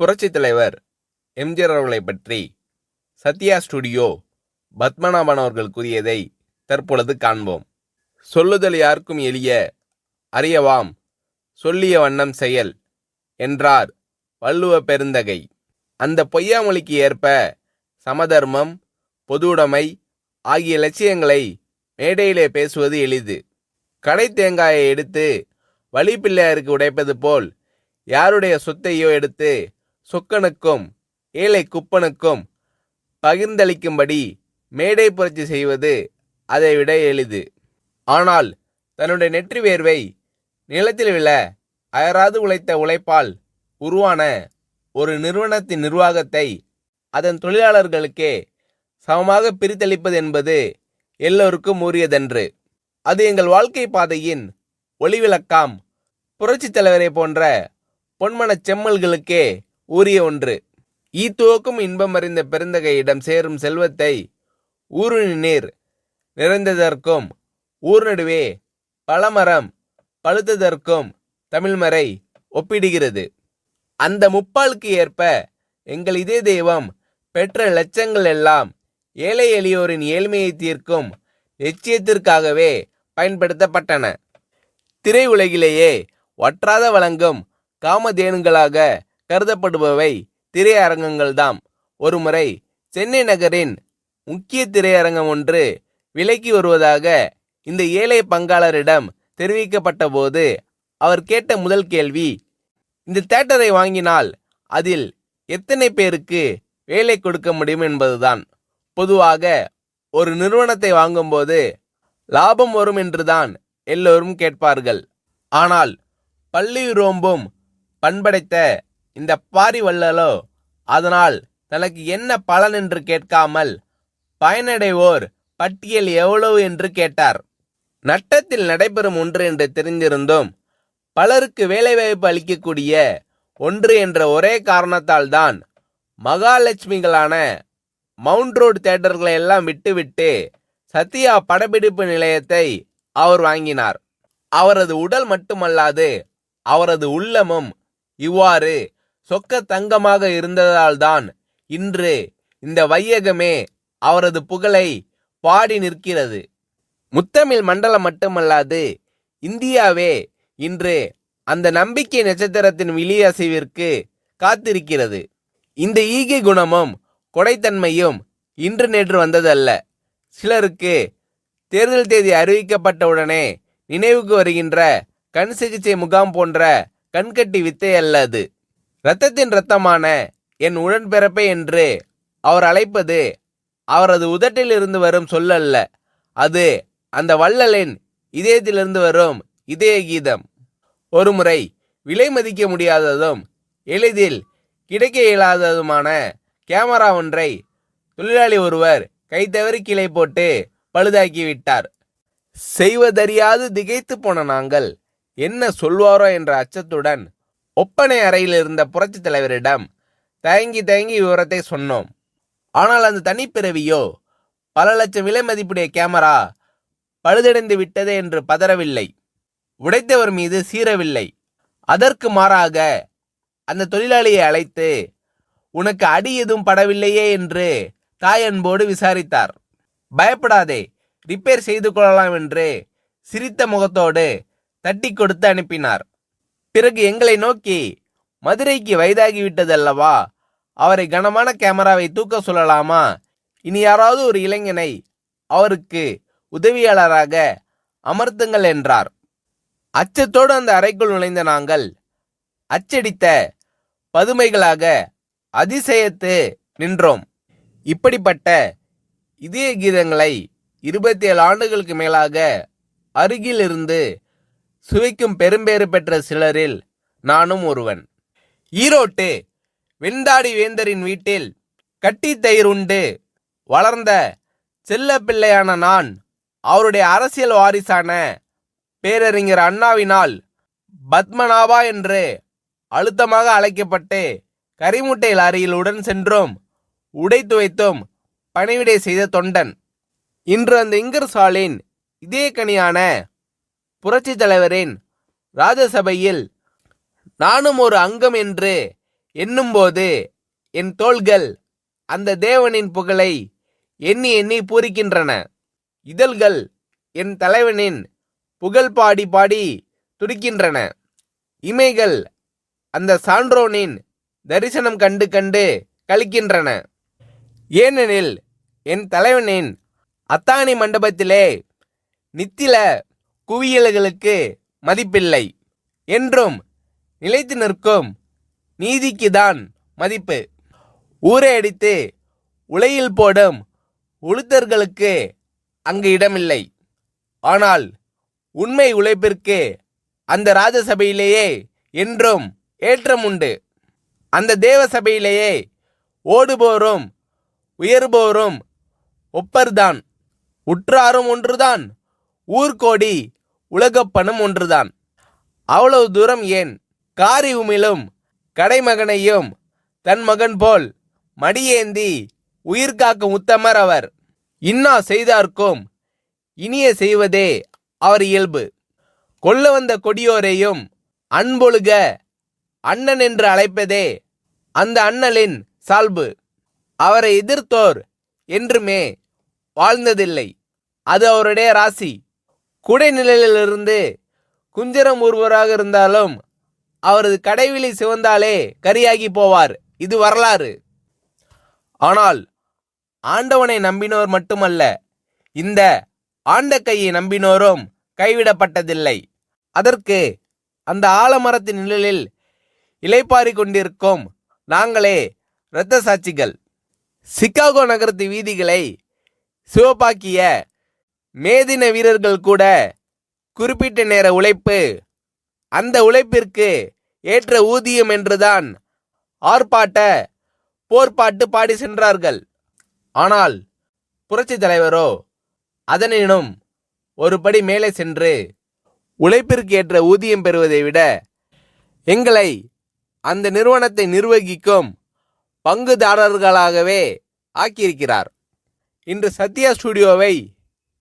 புரட்சித் தலைவர் எம்ஜிஆர் அவர்களை பற்றி சத்யா ஸ்டுடியோ பத்மநாபன் அவர்கள் கூறியதை தற்பொழுது காண்போம். சொல்லுதல் யாருக்கும் எளிய, அறியவாம் சொல்லிய வண்ணம் செயல் என்றார் வள்ளுவ பெருந்தகை. அந்த பொய்யாமொழிக்கு ஏற்ப சமதர்மம், பொதுவுடைமை ஆகிய லட்சியங்களை மேடையிலே பேசுவது எளிது. கடை தேங்காயை எடுத்து வழிப்பிள்ளையாருக்கு உடைப்பது போல் யாருடைய சொத்தையோ எடுத்து சொக்கனுக்கும் ஏழை குப்பனுக்கும் பகிர்ந்தளிக்கும்படி மேடை புரட்சி செய்வது அதைவிட எளிது. ஆனால் தன்னுடைய நெற்றி வேர்வை நிலத்தில் விழ அயராது உழைத்த உழைப்பால் உருவான ஒரு நிறுவனத்தின் நிர்வாகத்தை அதன் தொழிலாளர்களுக்கே சமமாக பிரித்தளிப்பது என்பது எல்லோருக்கும் உரியதன்று. அது எங்கள் வாழ்க்கை பாதையின் ஒளிவிளக்காம் புரட்சித் தலைவரை போன்ற பொன்மனச் செம்மல்களுக்கே உரிய ஒன்று. ஈத்துவக்கும் இன்பம் அறிந்த பெருந்தகையிடம் சேரும் செல்வத்தை ஊருணி நீர் நிறைந்ததற்கும் ஊர் நடுவே பழமரம் பழுத்ததற்கும் தமிழ்மறை ஒப்பிடுகிறது. அந்த முப்பாலுக்கு ஏற்ப எங்கள் இதே தெய்வம் பெற்ற லட்சங்கள் எல்லாம் ஏழை எளியோரின் ஏழ்மையை தீர்க்கும் லட்சியத்திற்காகவே பயன்படுத்தப்பட்டன. திரை உலகிலேயே வற்றாத வழங்கும் காமதேனுங்களாக கருதப்படுபவை திரையரங்கங்கள்தாம். ஒருமுறை சென்னை நகரின் முக்கிய திரையரங்கம் ஒன்று விலைக்கு வருவதாக இந்த ஏழை பங்காளரிடம் தெரிவிக்கப்பட்ட போது அவர் கேட்ட முதல் கேள்வி, இந்த தியேட்டரை வாங்கினால் அதில் எத்தனை பேருக்கு வேலை கொடுக்க முடியும் என்பதுதான். பொதுவாக ஒரு நிறுவனத்தை வாங்கும்போது லாபம் வரும் என்றுதான் எல்லோரும் கேட்பார்கள். ஆனால் பள்ளி ரோம்பும் பண்படைத்த இந்த பாரி வள்ளலோ அதனால் தனக்கு என்ன பலன் என்று கேட்காமல் பயனடைவோர் பட்டியல் எவ்வளவு என்று கேட்டார். நட்டத்தில் நடைபெறும் ஒன்று என்று தெரிந்திருந்தும் பலருக்கு வேலைவாய்ப்பு அளிக்கக்கூடிய ஒன்று என்ற ஒரே காரணத்தால் தான் மகாலட்சுமிகளான மவுண்ட் ரோடு தியேட்டர்களை எல்லாம் விட்டுவிட்டு சத்யா படப்பிடிப்பு நிலையத்தை அவர் வாங்கினார். அவரது உடல் மட்டுமல்லாது அவரது உள்ளமும் இவ்வாறு சொக்க தங்கமாக இருந்ததால்தான் இன்று இந்த வையகமே அவரது புகழை பாடி நிற்கிறது. முத்தமிழ் மண்டலம் மட்டுமல்லாது இந்தியாவே இன்று அந்த நம்பிக்கை நட்சத்திரத்தின் விழியசைவிற்கு காத்திருக்கிறது. இந்த ஈகை குணமும் கொடைத்தன்மையும் இன்று நேற்று வந்ததல்ல. சிலருக்கு தேர்தல் தேதி அறிவிக்கப்பட்டவுடனே நினைவுக்கு வருகின்ற கண் சிகிச்சை முகாம் போன்ற கண்கட்டி வித்தை அல்ல அது. இரத்தத்தின் இரத்தமான என் உடன்பிறப்பை என்று அவர் அழைப்பது அவரது உதட்டில் இருந்து வரும் சொல்லல்ல, அது அந்த வள்ளலின் இதயத்திலிருந்து வரும் இதய கீதம். ஒருமுறை விலை மதிக்க முடியாததும் எளிதில் கிடைக்க இயலாததுமான கேமரா ஒன்றை தொழிலாளி ஒருவர் கைத்தவறி கீழே போட்டு பழுதாக்கிவிட்டார். செய்வதறியாது திகைத்து போன நாங்கள் என்ன சொல்வாரோ என்ற அச்சத்துடன் ஒப்பனை அறையில் இருந்த புரட்சித் தலைவரிடம் தயங்கி விவரத்தை சொன்னோம். ஆனால் அந்த தனிப்பிறவியோ பல லட்சம் விலை மதிப்புடைய கேமரா பழுதடைந்து விட்டதே என்று பதறவில்லை, உடைத்தவர் மீது சீரவில்லை. அதற்கு மாறாக அந்த தொழிலாளியை அழைத்து உனக்கு அடி எதுவும் படவில்லையே என்று தாயன்போடு விசாரித்தார். பயப்படாதே, ரிப்பேர் செய்து கொள்ளலாம் என்று சிரித்த முகத்தோடு தட்டி கொடுத்து அனுப்பினார். பிறகு எங்களை நோக்கி, மதுரைக்கு வயதாகிவிட்டதல்லவா, அவரை கனமான கேமராவை தூக்க சொல்லலாமா, இனி யாராவது ஒரு இளைஞனை அவருக்கு உதவியாளராக அமர்த்துங்கள் என்றார். அச்சத்தோடு அந்த அறைக்குள் நுழைந்த நாங்கள் அச்சடித்த பதுமைகளாக அதிசயத்து நின்றோம். இப்படிப்பட்ட இதய கீதங்களை 27 ஆண்டுகளுக்கு மேலாக அருகில் இருந்து சுவைக்கும் பெரும்பேறு பெற்ற சிலரில் நானும் ஒருவன். ஈரோட்டு வெண்தாடி வேந்தரின் வீட்டில் கட்டி தயிர் உண்டு வளர்ந்த செல்ல பிள்ளையான நான் அவருடைய அரசியல் வாரிசான பேரறிஞர் அண்ணாவினால் பத்மநாபா என்று அழுத்தமாக அழைக்கப்பட்டு கரிமுட்டை லாரியில் உடன் சென்றும் உடை துவைத்தும் பணிவிடை செய்த தொண்டன். இன்று அந்த இங்கர்சாலின் இதே கனியான புரட்சி தலைவரின் ராஜசபையில் நானும் ஒரு அங்கம் என்று எண்ணும்போது என் தோள்கள் அந்த தேவனின் புகழை எண்ணி எண்ணி பூரிக்கின்றன. இதழ்கள் என் தலைவனின் புகழ் பாடி பாடி துடிக்கின்றன. இமைகள் அந்த சான்றோனின் தரிசனம் கண்டு கண்டு கழிக்கின்றன. ஏனெனில் என் தலைவனின் அத்தாணி மண்டபத்திலே நித்தில குவியல்களுக்கு மதிப்பில்லை. என்றும் நிலைத்து நிற்கும் நீதிக்குதான் மதிப்பு. ஊரை அடித்து உலையில் போடும் உளுத்தர்களுக்கு அங்கு இடமில்லை. ஆனால் உண்மை உழைப்பிற்கு அந்த ராஜசபையிலேயே என்றும் ஏற்றம் உண்டு. அந்த தேவ சபையிலேயே ஓடுபோரும் உயர்போரும் ஒப்பர்தான். உற்றாரும் ஒன்றுதான், ஊர்கோடி உலகப்பனும் ஒன்றுதான். அவ்வளவு தூரம் ஏன்? காரி உமிழும் கடைமகனையும் தன் மகன் போல் மடியேந்தி உயிர் காக்கும் உத்தமர் அவர். இன்னா செய்தார்க்கும் இனிய செய்வதே அவர் இயல்பு. கொல்ல வந்த கொடியோரையும் அன்பொழுக அண்ணன் என்று அழைப்பதே அந்த அண்ணலின் சால்பு. அவரை எதிர்த்தோர் என்றுமே வாழ்ந்ததில்லை. அது அவருடைய ராசி. குடைநிழலிலிருந்து குஞ்சரம் ஊர்வராக இருந்தாலும் அவரது கடைவிழி சிவந்தாலே கரியாகி போவார். இது வரலாறு. ஆனால் ஆண்டவனை நம்பினோர் மட்டுமல்ல, இந்த ஆண்ட கையை நம்பினோரும் கைவிடப்பட்டதில்லை. அதற்கு அந்த ஆலமரத்தின் நிழலில் இளைப்பாரி கொண்டிருக்கும் நாங்களே இரத்த சாட்சிகள். சிகாகோ நகரத்து வீதிகளை சிவப்பாக்கிய மேதின வீரர்கள் கூட குறிப்பிட்ட நேர உழைப்பு, அந்த உழைப்பிற்கு ஏற்ற ஊதியம் என்றுதான் ஆர்ப்பாட்ட போர்ப்பாட்டு பாடி சென்றார்கள். ஆனால் புரட்சி தலைவரோ அதனினும் ஒரு படி மேலே சென்று உழைப்பிற்கு ஏற்ற ஊதியம் பெறுவதை விட எங்களை அந்த நிறுவனத்தை நிர்வகிக்கும் பங்குதாரர்களாகவே ஆக்கியிருக்கிறார். இன்று சத்யா ஸ்டுடியோவை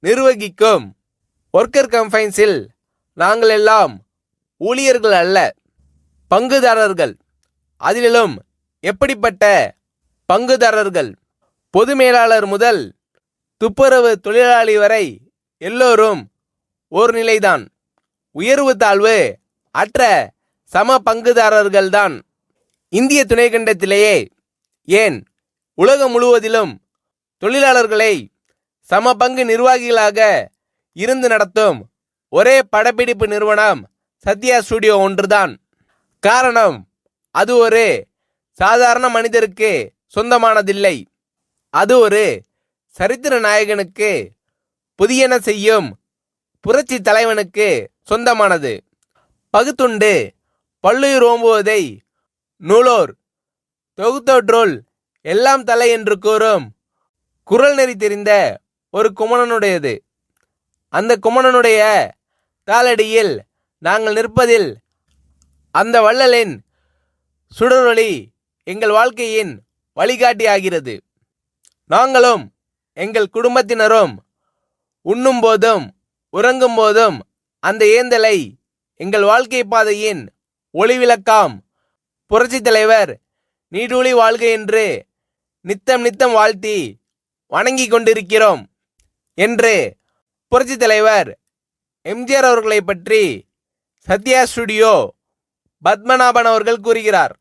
நிர்வகிக்கும் ஒர்க்கர் கம்பைன்ஸில் நாங்கள் எல்லாம் ஊழியர்கள் அல்ல, பங்குதாரர்கள். அதிலும் எப்படிப்பட்ட பங்குதாரர்கள்? பொது மேலாளர் முதல் துப்புரவு தொழிலாளி வரை எல்லோரும் ஒரு நிலைதான். உயர்வு தாழ்வு அற்ற சம பங்குதாரர்கள்தான். இந்திய துணைக்கண்டத்திலேயே ஏன் உலகம் முழுவதிலும் தொழிலாளர்களை சம பங்கு நிர்வாகிகளாக இருந்து நடத்தும் ஒரே படப்பிடிப்பு நிறுவனம் சத்யா ஸ்டுடியோ ஒன்றுதான். காரணம், அது ஒரு சாதாரண மனிதருக்கு சொந்தமானதில்லை. அது ஒரு சரித்திர நாயகனுக்கு, புதியன செய்யும் புரட்சி தலைவனுக்கு சொந்தமானது. பகுத்துண்டு பல்லுயிர் ஓம்புவதை நூலோர் தொகுத்தோற்றுள் எல்லாம் தலை என்று கூறும் குரல் நெறி தெரிந்த ஒரு குமணனுடையது. அந்த குமணனுடைய காலடியில் நாங்கள் நிற்பதில் அந்த வள்ளலின் சுடரொளி எங்கள் வாழ்க்கையின் வழிகாட்டி ஆகிறது. நாங்களும் எங்கள் குடும்பத்தினரும் உண்ணும் போதும் உறங்கும் போதும் அந்த ஏந்தலை எங்கள் வாழ்க்கை பாதையின் ஒளிவிளக்காம் புரட்சி தலைவர் நீடூழி வாழ்க என்று நித்தம் நித்தம் வாழ்த்தி வணங்கி கொண்டிருக்கிறோம் என்று புரட்சி தலைவர் எம்ஜிஆர் அவர்களை பற்றி சத்யா ஸ்டுடியோ பத்மநாபன் அவர்கள் கூறுகிறார்.